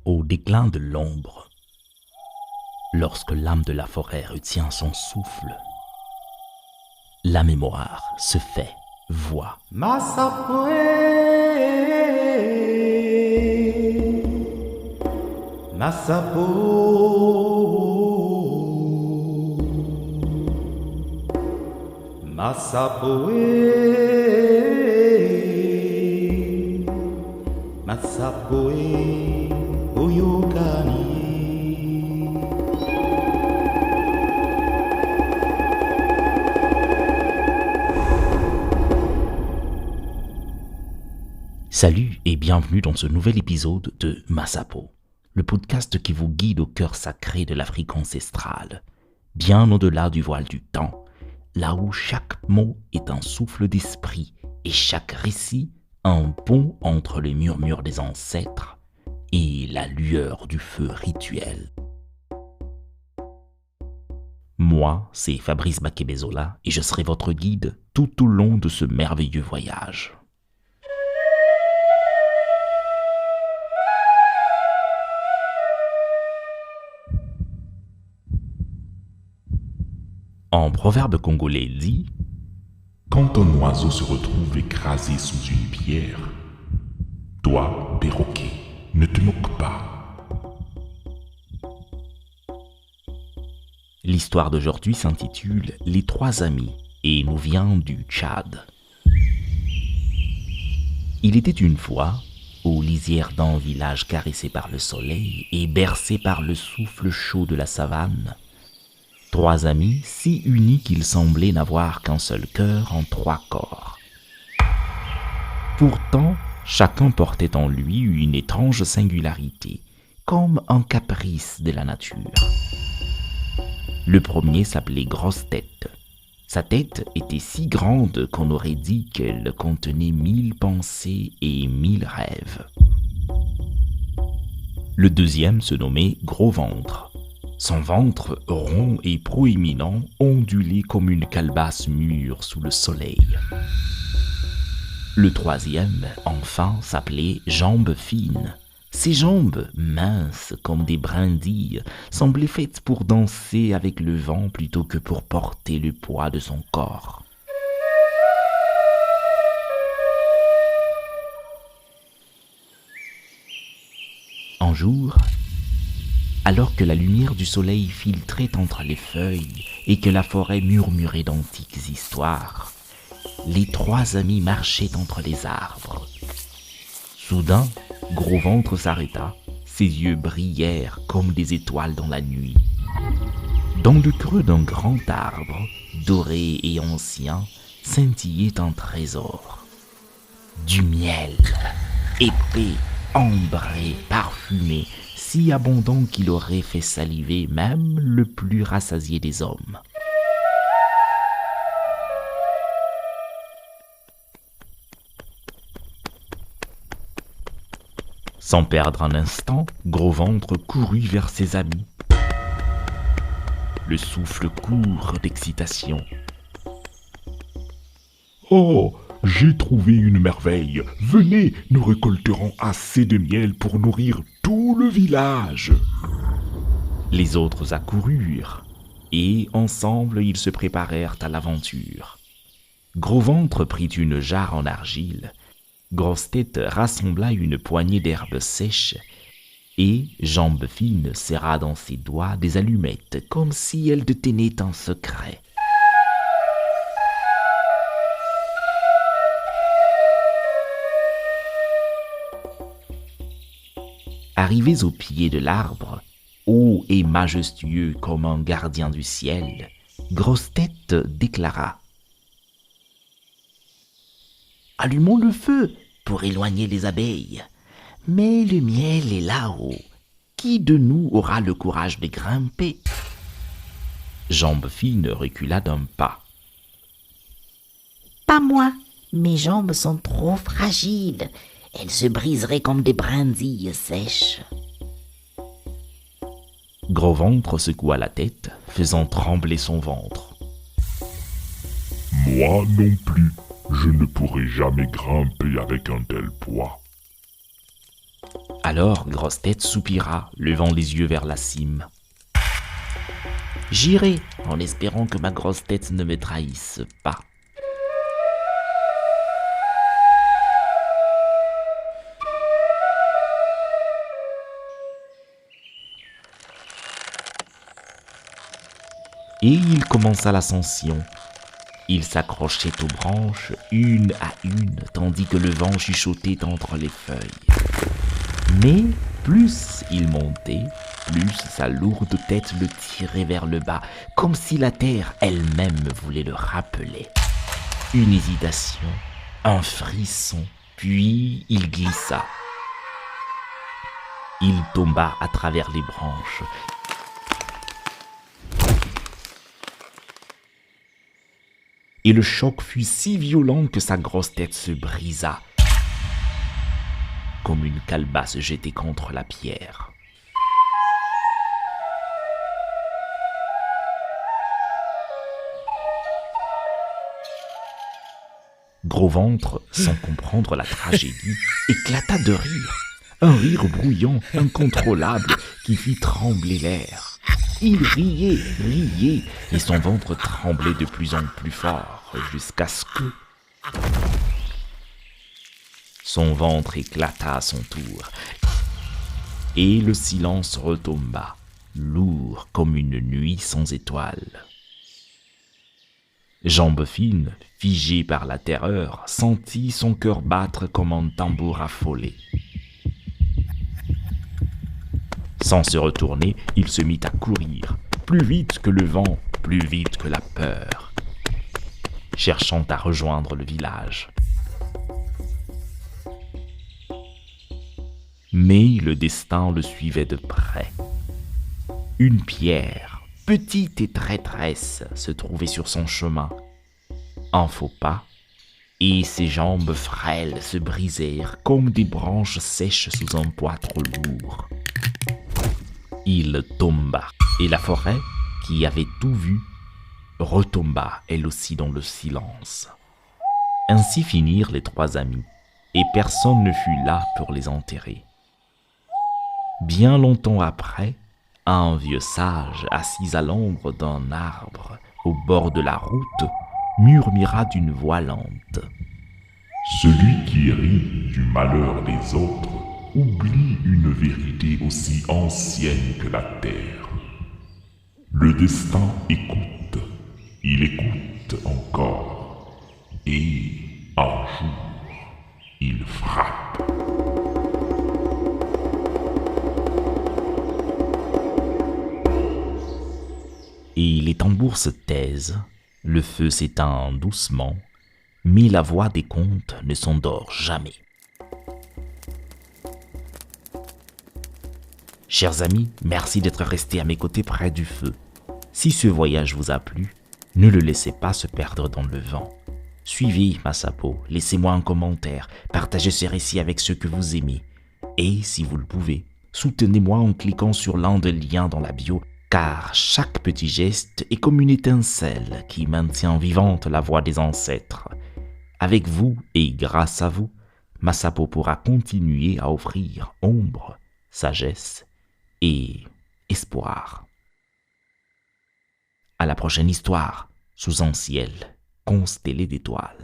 Au déclin de l'ombre, lorsque l'âme de la forêt retient son souffle, la mémoire se fait voix. Masapoe, Masapo, Masapoe, Masapoe, Oyokani. Salut et bienvenue dans ce nouvel épisode de Masapo, le podcast qui vous guide au cœur sacré de l'Afrique ancestrale, bien au-delà du voile du temps, là où chaque mot est un souffle d'esprit et chaque récit un pont entre les murmures des ancêtres et la lueur du feu rituel. Moi, c'est Fabrice Bakebezola et je serai votre guide tout au long de ce merveilleux voyage. Un proverbe congolais dit « Quand un oiseau se retrouve écrasé sous une pierre, toi, perroquet, ne te moque pas. » L'histoire d'aujourd'hui s'intitule « Les trois amis » et nous vient du Tchad. Il était une fois, aux lisières d'un village caressé par le soleil et bercé par le souffle chaud de la savane, trois amis si unis qu'ils semblaient n'avoir qu'un seul cœur en trois corps. Pourtant, chacun portait en lui une étrange singularité, comme un caprice de la nature. Le premier s'appelait Grosse Tête. Sa tête était si grande qu'on aurait dit qu'elle contenait 1000 pensées et 1000 rêves. Le deuxième se nommait Gros Ventre. Son ventre, rond et proéminent, ondulait comme une calebasse mûre sous le soleil. Le troisième, enfin, s'appelait Jambes Fines. Ses jambes, minces comme des brindilles, semblaient faites pour danser avec le vent plutôt que pour porter le poids de son corps. Un jour, alors que la lumière du soleil filtrait entre les feuilles et que la forêt murmurait d'antiques histoires, les trois amis marchaient entre les arbres. Soudain, Gros Ventre s'arrêta, ses yeux brillèrent comme des étoiles dans la nuit. Dans le creux d'un grand arbre, doré et ancien, scintillait un trésor. Du miel, épais, ambré, parfumé, si abondant qu'il aurait fait saliver même le plus rassasié des hommes. Sans perdre un instant, Gros Ventre courut vers ses amis. Le souffle court d'excitation. « Oh, j'ai trouvé une merveille. Venez, nous récolterons assez de miel pour nourrir tout le village. » Les autres accoururent, et ensemble ils se préparèrent à l'aventure. Gros Ventre prit une jarre en argile, Grosse Tête rassembla une poignée d'herbes sèches, et Jambes Fines serra dans ses doigts des allumettes comme si elle détenait un secret. Arrivés au pied de l'arbre, haut et majestueux comme un gardien du ciel, Grosse Tête déclara « Allumons le feu pour éloigner les abeilles, mais le miel est là-haut. Qui de nous aura le courage de grimper ?» Jambes Fines recula d'un pas. « Pas moi, mes jambes sont trop fragiles. Elles se briseraient comme des brindilles sèches. » Gros Ventre secoua la tête, faisant trembler son ventre. « Moi non plus, je ne pourrai jamais grimper avec un tel poids. » Alors Grosse-Tête soupira, levant les yeux vers la cime. J'irai, en espérant que ma grosse tête ne me trahisse pas. Et il commença l'ascension. Il s'accrochait aux branches, une à une, tandis que le vent chuchotait entre les feuilles. Mais plus il montait, plus sa lourde tête le tirait vers le bas, comme si la terre elle-même voulait le rappeler. Une hésitation, un frisson, puis il glissa. Il tomba à travers les branches. Et le choc fut si violent que sa grosse tête se brisa, comme une calebasse jetée contre la pierre. Gros-Ventre, sans comprendre la tragédie, éclata de rire. Un rire bruyant, incontrôlable, qui fit trembler l'air. Il riait, riait, et son ventre tremblait de plus en plus fort, jusqu'à ce que... Son ventre éclata à son tour, et le silence retomba, lourd comme une nuit sans étoiles. Jambe fine, figée par la terreur, sentit son cœur battre comme un tambour affolé. Sans se retourner, il se mit à courir, plus vite que le vent, plus vite que la peur, cherchant à rejoindre le village. Mais le destin le suivait de près. Une pierre, petite et traîtresse, se trouvait sur son chemin. Un faux pas, et ses jambes frêles se brisèrent comme des branches sèches sous un poids trop lourd. Il tomba, et la forêt, qui avait tout vu, retomba elle aussi dans le silence. Ainsi finirent les trois amis, et personne ne fut là pour les enterrer. Bien longtemps après, un vieux sage, assis à l'ombre d'un arbre, au bord de la route, murmura d'une voix lente. Celui qui rit du malheur des autres oublie une vérité aussi ancienne que la terre. Le destin écoute, il écoute encore, et un jour, il frappe. Et les tambours se taisent, le feu s'éteint doucement, mais la voix des contes ne s'endort jamais. Chers amis, merci d'être restés à mes côtés près du feu. Si ce voyage vous a plu, ne le laissez pas se perdre dans le vent. Suivez Massapo, laissez-moi un commentaire, partagez ce récit avec ceux que vous aimez. Et si vous le pouvez, soutenez-moi en cliquant sur l'un des liens dans la bio, car chaque petit geste est comme une étincelle qui maintient vivante la voix des ancêtres. Avec vous et grâce à vous, Massapo pourra continuer à offrir ombre, sagesse et espoir. À la prochaine histoire, sous un ciel constellé d'étoiles.